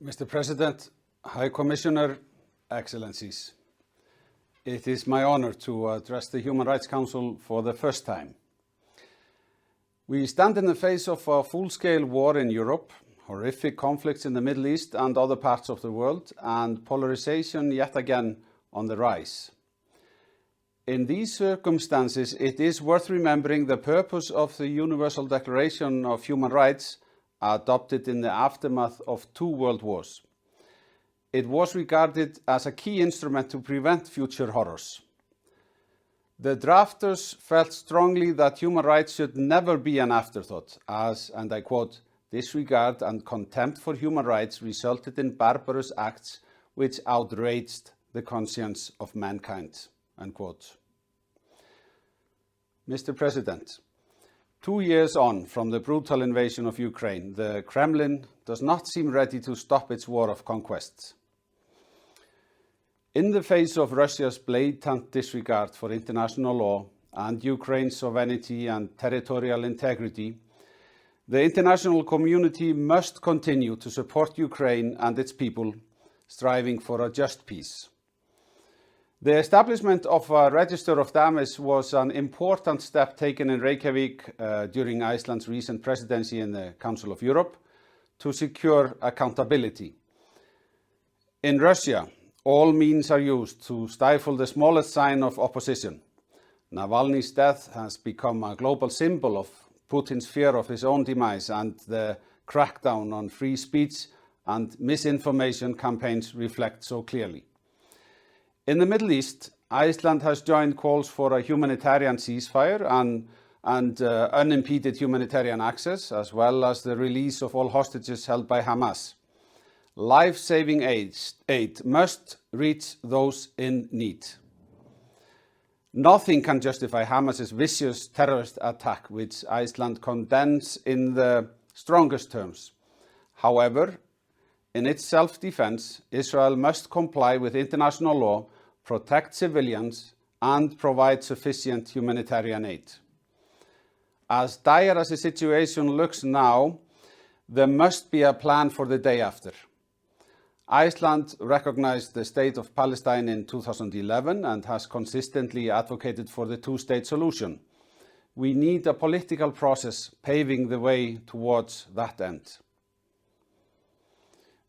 Mr. President, High Commissioner, Excellencies, it is my honor to address the Human Rights Council for the first time. We stand in the face of a full-scale war in Europe, horrific conflicts in the Middle East and other parts of the world, and polarization yet again on the rise. In these circumstances, it is worth remembering the purpose of the Universal Declaration of Human Rights adopted in the aftermath of 2 world wars. It was regarded as a key instrument to prevent future horrors. The drafters felt strongly that human rights should never be an afterthought, as, and I quote, "disregard and contempt for human rights resulted in barbarous acts which outraged the conscience of mankind," unquote. Mr. President, 2 years on from the brutal invasion of Ukraine, the Kremlin does not seem ready to stop its war of conquest. In the face of Russia's blatant disregard for international law and Ukraine's sovereignty and territorial integrity, the international community must continue to support Ukraine and its people, striving for a just peace. The establishment of a Register of Damage was an important step taken in Reykjavik during Iceland's recent presidency in the Council of Europe to secure accountability. In Russia, all means are used to stifle the smallest sign of opposition. Navalny's death has become a global symbol of Putin's fear of his own demise, and the crackdown on free speech and misinformation campaigns reflect so clearly. In the Middle East, Iceland has joined calls for a humanitarian ceasefire and unimpeded humanitarian access, as well as the release of all hostages held by Hamas. Life-saving aid must reach those in need. Nothing can justify Hamas's vicious terrorist attack, which Iceland condemns in the strongest terms. However, in its self-defense, Israel must comply with international law, protect civilians, and provide sufficient humanitarian aid. As dire as the situation looks now, there must be a plan for the day after. Iceland recognized the State of Palestine in 2011 and has consistently advocated for the two-state solution. We need a political process paving the way towards that end.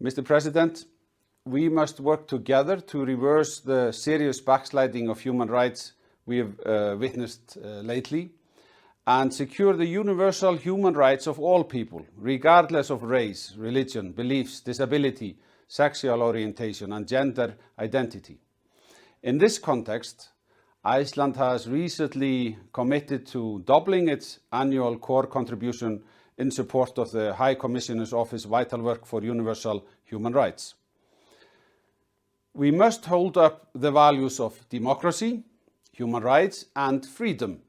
Mr. President, we must work together to reverse the serious backsliding of human rights we have witnessed lately and secure the universal human rights of all people, regardless of race, religion, beliefs, disability, sexual orientation, and gender identity. In this context, Iceland has recently committed to doubling its annual core contribution in support of the High Commissioner's Office's vital work for universal human rights. We must hold up the values of democracy, human rights, and freedom,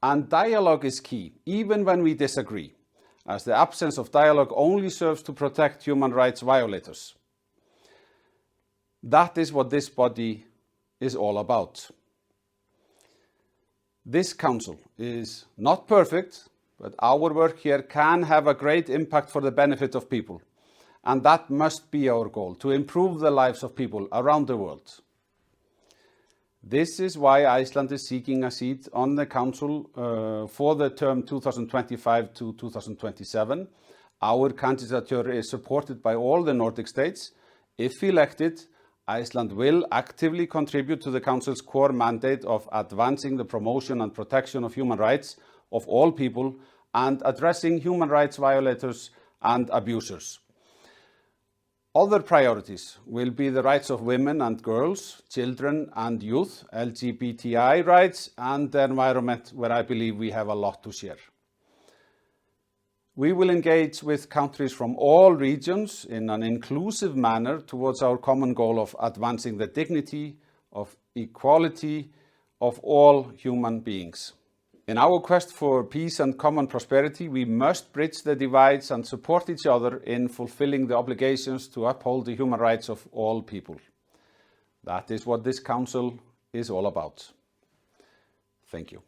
and dialogue is key, even when we disagree, as the absence of dialogue only serves to protect human rights violators. That is what this body is all about. This council is not perfect, but our work here can have a great impact for the benefit of people. And that must be our goal, to improve the lives of people around the world. This is why Iceland is seeking a seat on the Council for the term 2025 to 2027. Our candidature is supported by all the Nordic states. If elected, Iceland will actively contribute to the Council's core mandate of advancing the promotion and protection of human rights of all people and addressing human rights violators and abusers. Other priorities will be the rights of women and girls, children and youth, LGBTI rights, and the environment, where I believe we have a lot to share. We will engage with countries from all regions in an inclusive manner towards our common goal of advancing the dignity of equality of all human beings. In our quest for peace and common prosperity, we must bridge the divides and support each other in fulfilling the obligations to uphold the human rights of all people. That is what this Council is all about. Thank you.